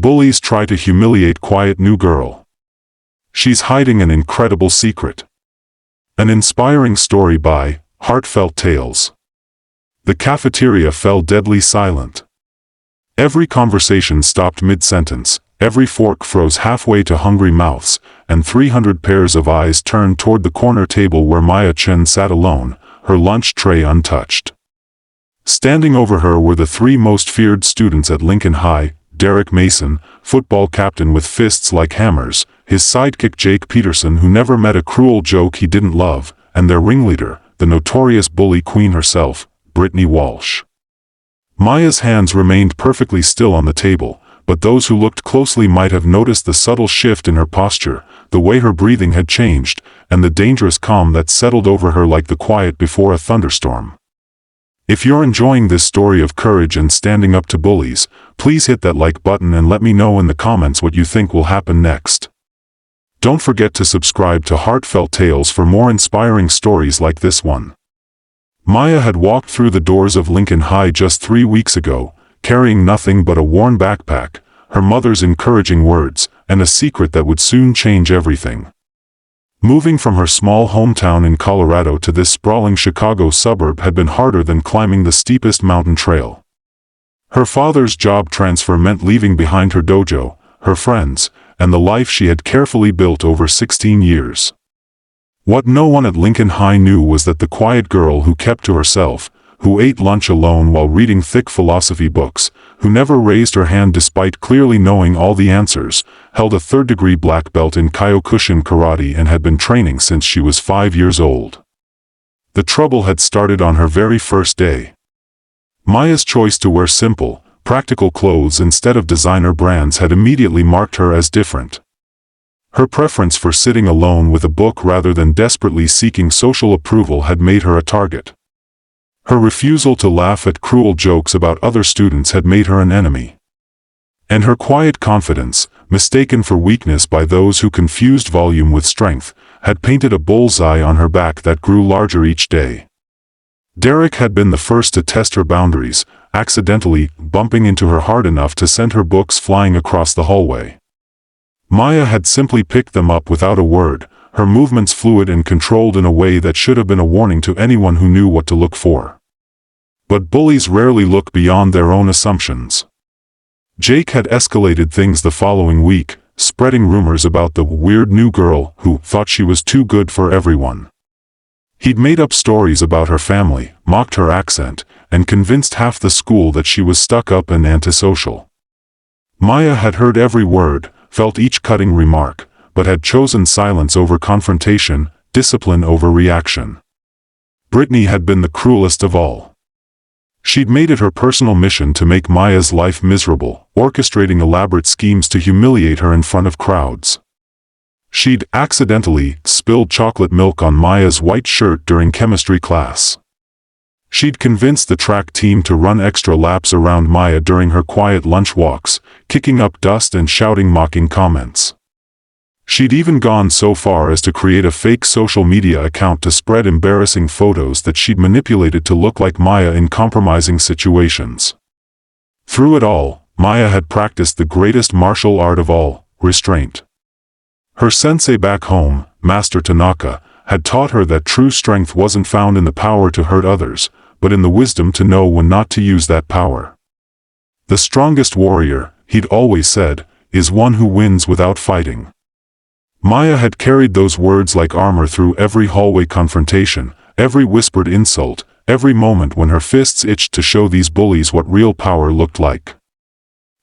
Bullies try to humiliate quiet new girl. She's hiding an incredible secret. An inspiring story by Heartfelt Tales. The cafeteria fell deadly silent. Every conversation stopped mid-sentence, every fork froze halfway to hungry mouths, and 300 pairs of eyes turned toward the corner table where Maya Chen sat alone, her lunch tray untouched. Standing over her were the three most feared students at Lincoln High: Derek Mason, football captain with fists like hammers, his sidekick Jake Peterson who never met a cruel joke he didn't love, and their ringleader, the notorious bully queen herself, Brittany Walsh. Maya's hands remained perfectly still on the table, but those who looked closely might have noticed the subtle shift in her posture, the way her breathing had changed, and the dangerous calm that settled over her like the quiet before a thunderstorm. If you're enjoying this story of courage and standing up to bullies, please hit that like button and let me know in the comments what you think will happen next. Don't forget to subscribe to Heartfelt Tales for more inspiring stories like this one. Maya had walked through the doors of Lincoln High just 3 weeks ago, carrying nothing but a worn backpack, her mother's encouraging words, and a secret that would soon change everything. Moving from her small hometown in Colorado to this sprawling Chicago suburb had been harder than climbing the steepest mountain trail. Her father's job transfer meant leaving behind her dojo, her friends, and the life she had carefully built over 16 years. What no one at Lincoln High knew was that the quiet girl who kept to herself, who ate lunch alone while reading thick philosophy books, who never raised her hand despite clearly knowing all the answers, held a third-degree black belt in Kyokushin karate and had been training since she was 5 years old. The trouble had started on her very first day. Maya's choice to wear simple, practical clothes instead of designer brands had immediately marked her as different. Her preference for sitting alone with a book rather than desperately seeking social approval had made her a target. Her refusal to laugh at cruel jokes about other students had made her an enemy. And her quiet confidence, mistaken for weakness by those who confused volume with strength, had painted a bullseye on her back that grew larger each day. Derek had been the first to test her boundaries, accidentally bumping into her hard enough to send her books flying across the hallway. Maya had simply picked them up without a word, her movements fluid and controlled in a way that should have been a warning to anyone who knew what to look for. But bullies rarely look beyond their own assumptions. Jake had escalated things the following week, spreading rumors about the weird new girl who thought she was too good for everyone. He'd made up stories about her family, mocked her accent, and convinced half the school that she was stuck up and antisocial. Maya had heard every word, felt each cutting remark, but had chosen silence over confrontation, discipline over reaction. Brittany had been the cruelest of all. She'd made it her personal mission to make Maya's life miserable, orchestrating elaborate schemes to humiliate her in front of crowds. She'd accidentally spilled chocolate milk on Maya's white shirt during chemistry class. She'd convinced the track team to run extra laps around Maya during her quiet lunch walks, kicking up dust and shouting mocking comments. She'd even gone so far as to create a fake social media account to spread embarrassing photos that she'd manipulated to look like Maya in compromising situations. Through it all, Maya had practiced the greatest martial art of all, restraint. Her sensei back home, Master Tanaka, had taught her that true strength wasn't found in the power to hurt others, but in the wisdom to know when not to use that power. The strongest warrior, he'd always said, is one who wins without fighting. Maya had carried those words like armor through every hallway confrontation, every whispered insult, every moment when her fists itched to show these bullies what real power looked like.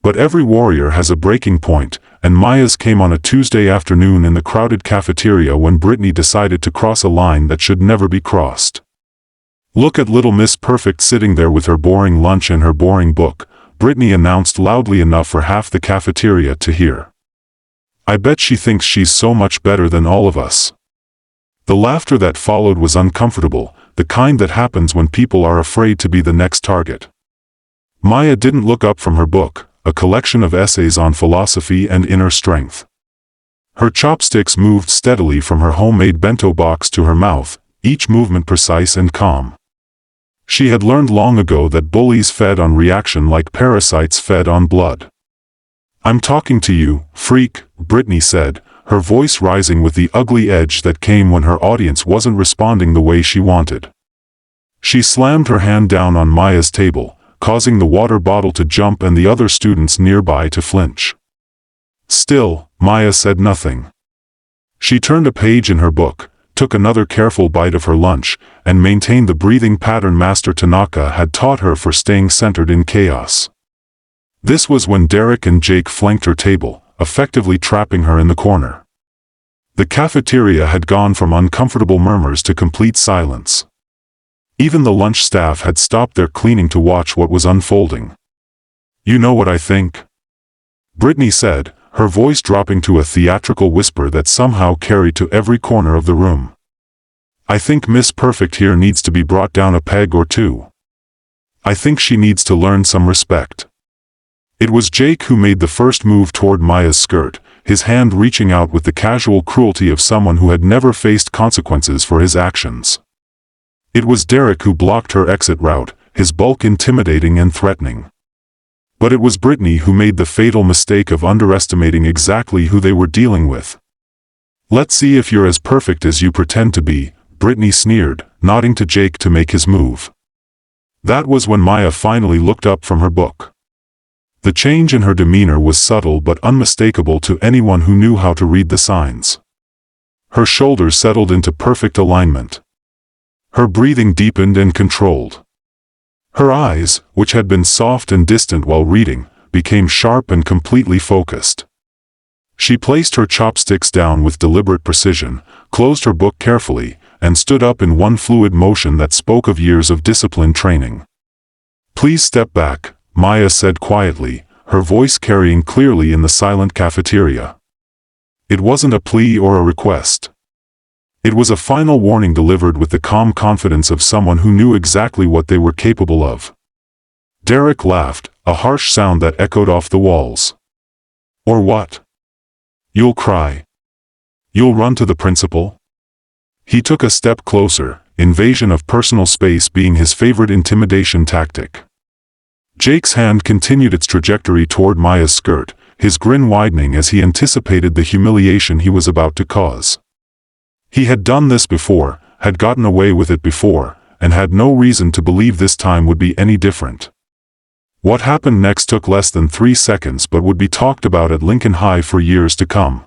But every warrior has a breaking point, and Maya's came on a Tuesday afternoon in the crowded cafeteria when Brittany decided to cross a line that should never be crossed. "Look at little Miss Perfect sitting there with her boring lunch and her boring book," Brittany announced loudly enough for half the cafeteria to hear. "I bet she thinks she's so much better than all of us." The laughter that followed was uncomfortable, the kind that happens when people are afraid to be the next target. Maya didn't look up from her book, a collection of essays on philosophy and inner strength. Her chopsticks moved steadily from her homemade bento box to her mouth, each movement precise and calm. She had learned long ago that bullies fed on reaction like parasites fed on blood. I'm talking to you, freak, Brittany said, her voice rising with the ugly edge that came when her audience wasn't responding the way she wanted. She slammed her hand down on Maya's table, causing the water bottle to jump and the other students nearby to flinch. Still, Maya said nothing. She turned a page in her book, took another careful bite of her lunch, and maintained the breathing pattern Master Tanaka had taught her for staying centered in chaos. This was when Derek and Jake flanked her table, effectively trapping her in the corner. The cafeteria had gone from uncomfortable murmurs to complete silence. Even the lunch staff had stopped their cleaning to watch what was unfolding. You know what I think? Brittany said, her voice dropping to a theatrical whisper that somehow carried to every corner of the room. I think Miss Perfect here needs to be brought down a peg or two. I think she needs to learn some respect. It was Jake who made the first move toward Maya's skirt, his hand reaching out with the casual cruelty of someone who had never faced consequences for his actions. It was Derek who blocked her exit route, his bulk intimidating and threatening. But it was Brittany who made the fatal mistake of underestimating exactly who they were dealing with. Let's see if you're as perfect as you pretend to be, Brittany sneered, nodding to Jake to make his move. That was when Maya finally looked up from her book. The change in her demeanor was subtle but unmistakable to anyone who knew how to read the signs. Her shoulders settled into perfect alignment. Her breathing deepened and controlled. Her eyes, which had been soft and distant while reading, became sharp and completely focused. She placed her chopsticks down with deliberate precision, closed her book carefully, and stood up in one fluid motion that spoke of years of disciplined training. Please step back, Maya said quietly, her voice carrying clearly in the silent cafeteria. It wasn't a plea or a request. It was a final warning delivered with the calm confidence of someone who knew exactly what they were capable of. Derek laughed, a harsh sound that echoed off the walls. Or what? You'll cry. You'll run to the principal? He took a step closer, invasion of personal space being his favorite intimidation tactic. Jake's hand continued its trajectory toward Maya's skirt, his grin widening as he anticipated the humiliation he was about to cause. He had done this before, had gotten away with it before, and had no reason to believe this time would be any different. What happened next took less than 3 seconds but would be talked about at Lincoln High for years to come.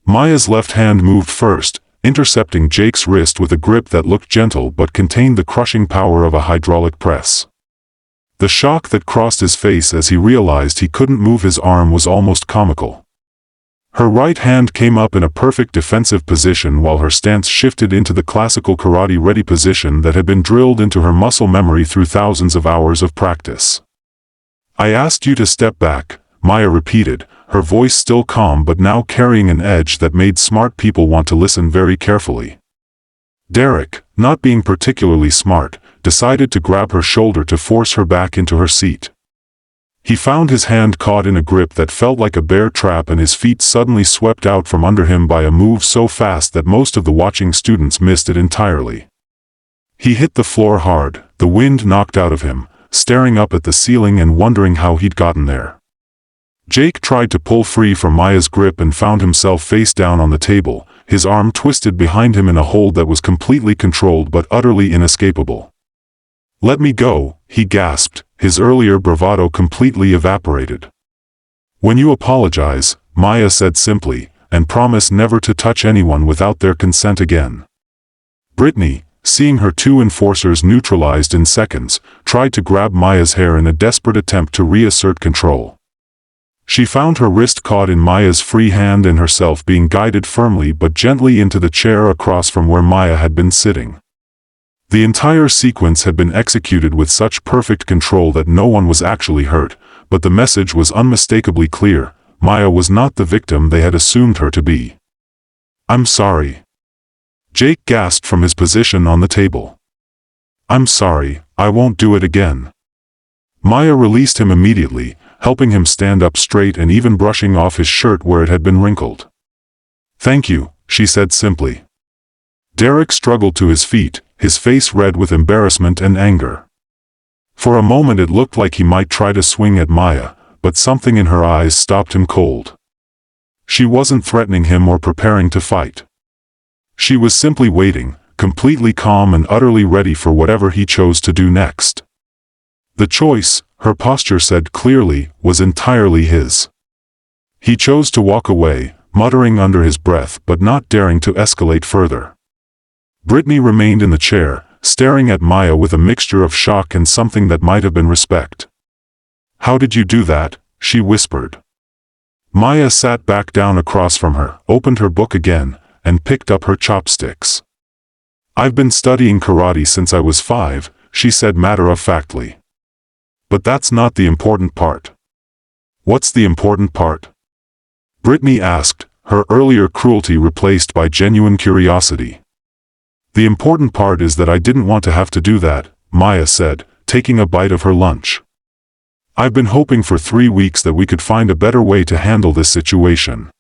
Maya's left hand moved first, intercepting Jake's wrist with a grip that looked gentle but contained the crushing power of a hydraulic press. The shock that crossed his face as he realized he couldn't move his arm was almost comical. Her right hand came up in a perfect defensive position while her stance shifted into the classical karate-ready position that had been drilled into her muscle memory through thousands of hours of practice. I asked you to step back, Maya repeated, her voice still calm but now carrying an edge that made smart people want to listen very carefully. Derek, not being particularly smart, decided to grab her shoulder to force her back into her seat. He found his hand caught in a grip that felt like a bear trap and his feet suddenly swept out from under him by a move so fast that most of the watching students missed it entirely. He hit the floor hard, the wind knocked out of him, staring up at the ceiling and wondering how he'd gotten there. Jake tried to pull free from Maya's grip and found himself face down on the table, his arm twisted behind him in a hold that was completely controlled but utterly inescapable. Let me go, he gasped, his earlier bravado completely evaporated. When you apologize, Maya said simply, and promise never to touch anyone without their consent again. Brittany, seeing her two enforcers neutralized in seconds, tried to grab Maya's hair in a desperate attempt to reassert control. She found her wrist caught in Maya's free hand and herself being guided firmly but gently into the chair across from where Maya had been sitting. The entire sequence had been executed with such perfect control that no one was actually hurt, but the message was unmistakably clear: Maya was not the victim they had assumed her to be. I'm sorry. Jake gasped from his position on the table. I'm sorry, I won't do it again. Maya released him immediately, helping him stand up straight and even brushing off his shirt where it had been wrinkled. Thank you, she said simply. Derek struggled to his feet, his face red with embarrassment and anger. For a moment it looked like he might try to swing at Maya, but something in her eyes stopped him cold. She wasn't threatening him or preparing to fight. She was simply waiting, completely calm and utterly ready for whatever he chose to do next. The choice, her posture said clearly, was entirely his. He chose to walk away, muttering under his breath but not daring to escalate further. Brittany remained in the chair, staring at Maya with a mixture of shock and something that might have been respect. "How did you do that?" she whispered. Maya sat back down across from her, opened her book again, and picked up her chopsticks. "I've been studying karate since I was 5, she said matter-of-factly. "But that's not the important part." "What's the important part?" Brittany asked, her earlier cruelty replaced by genuine curiosity. "The important part is that I didn't want to have to do that," Maya said, taking a bite of her lunch. "I've been hoping for 3 weeks that we could find a better way to handle this situation.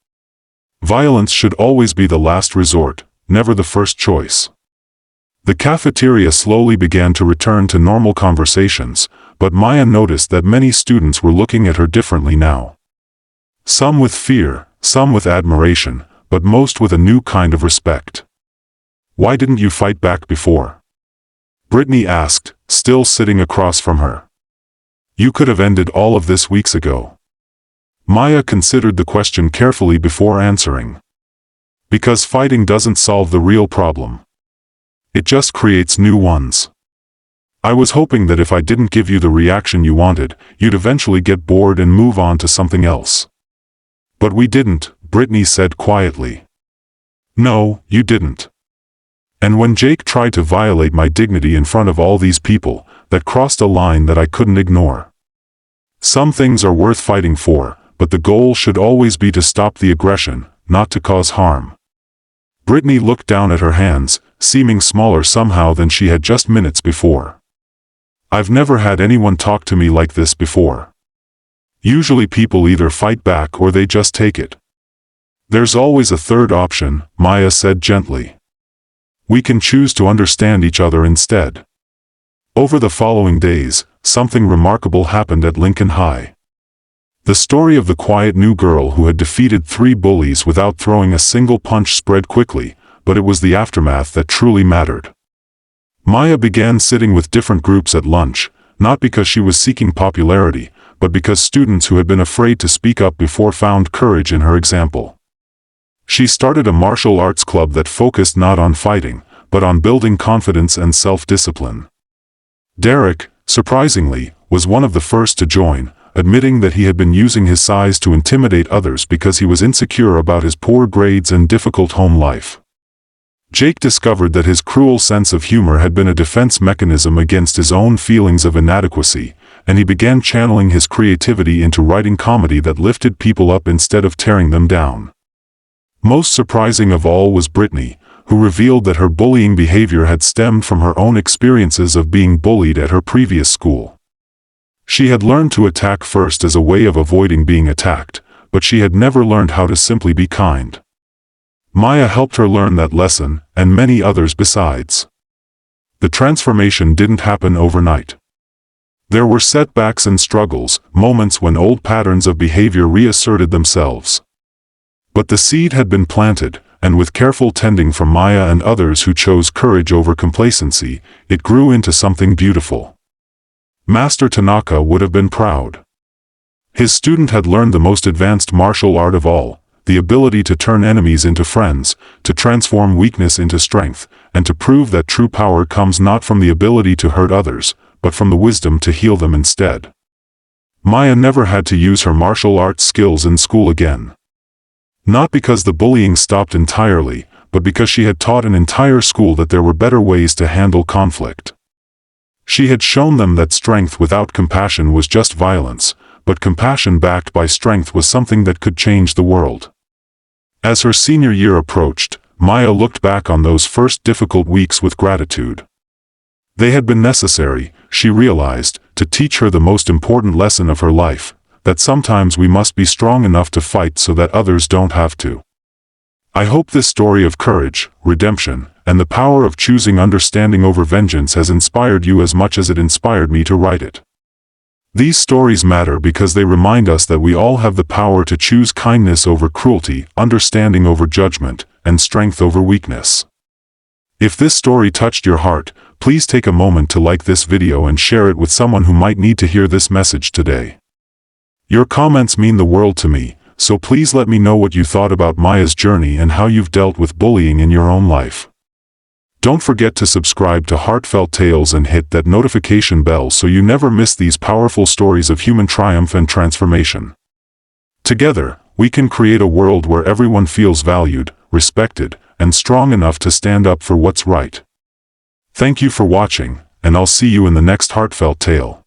Violence should always be the last resort, never the first choice." The cafeteria slowly began to return to normal conversations, but Maya noticed that many students were looking at her differently now. Some with fear, some with admiration, but most with a new kind of respect. "Why didn't you fight back before?" Brittany asked, still sitting across from her. "You could have ended all of this weeks ago." Maya considered the question carefully before answering. "Because fighting doesn't solve the real problem. It just creates new ones. I was hoping that if I didn't give you the reaction you wanted, you'd eventually get bored and move on to something else." "But we didn't," Brittany said quietly. "No, you didn't. And when Jake tried to violate my dignity in front of all these people, that crossed a line that I couldn't ignore. Some things are worth fighting for, but the goal should always be to stop the aggression, not to cause harm." Brittany looked down at her hands, seeming smaller somehow than she had just minutes before. "I've never had anyone talk to me like this before. Usually people either fight back or they just take it. There's always a third option," Maya said gently. "We can choose to understand each other instead." Over the following days, something remarkable happened at Lincoln High. The story of the quiet new girl who had defeated 3 bullies without throwing a single punch spread quickly, but it was the aftermath that truly mattered. Maya began sitting with different groups at lunch, not because she was seeking popularity, but because students who had been afraid to speak up before found courage in her example. She started a martial arts club that focused not on fighting, but on building confidence and self-discipline. Derek, surprisingly, was one of the first to join, admitting that he had been using his size to intimidate others because he was insecure about his poor grades and difficult home life. Jake discovered that his cruel sense of humor had been a defense mechanism against his own feelings of inadequacy, and he began channeling his creativity into writing comedy that lifted people up instead of tearing them down. Most surprising of all was Brittany, who revealed that her bullying behavior had stemmed from her own experiences of being bullied at her previous school. She had learned to attack first as a way of avoiding being attacked, but she had never learned how to simply be kind. Maya helped her learn that lesson, and many others besides. The transformation didn't happen overnight. There were setbacks and struggles, moments when old patterns of behavior reasserted themselves. But the seed had been planted, and with careful tending from Maya and others who chose courage over complacency, it grew into something beautiful. Master Tanaka would have been proud. His student had learned the most advanced martial art of all, the ability to turn enemies into friends, to transform weakness into strength, and to prove that true power comes not from the ability to hurt others, but from the wisdom to heal them instead. Maya never had to use her martial arts skills in school again. Not because the bullying stopped entirely, but because she had taught an entire school that there were better ways to handle conflict. She had shown them that strength without compassion was just violence, but compassion backed by strength was something that could change the world. As her senior year approached, Maya looked back on those first difficult weeks with gratitude. They had been necessary, she realized, to teach her the most important lesson of her life, that sometimes we must be strong enough to fight so that others don't have to. I hope this story of courage, redemption, and the power of choosing understanding over vengeance has inspired you as much as it inspired me to write it. These stories matter because they remind us that we all have the power to choose kindness over cruelty, understanding over judgment, and strength over weakness. If this story touched your heart, please take a moment to like this video and share it with someone who might need to hear this message today. Your comments mean the world to me, so please let me know what you thought about Maya's journey and how you've dealt with bullying in your own life. Don't forget to subscribe to Heartfelt Tales and hit that notification bell so you never miss these powerful stories of human triumph and transformation. Together, we can create a world where everyone feels valued, respected, and strong enough to stand up for what's right. Thank you for watching, and I'll see you in the next Heartfelt Tale.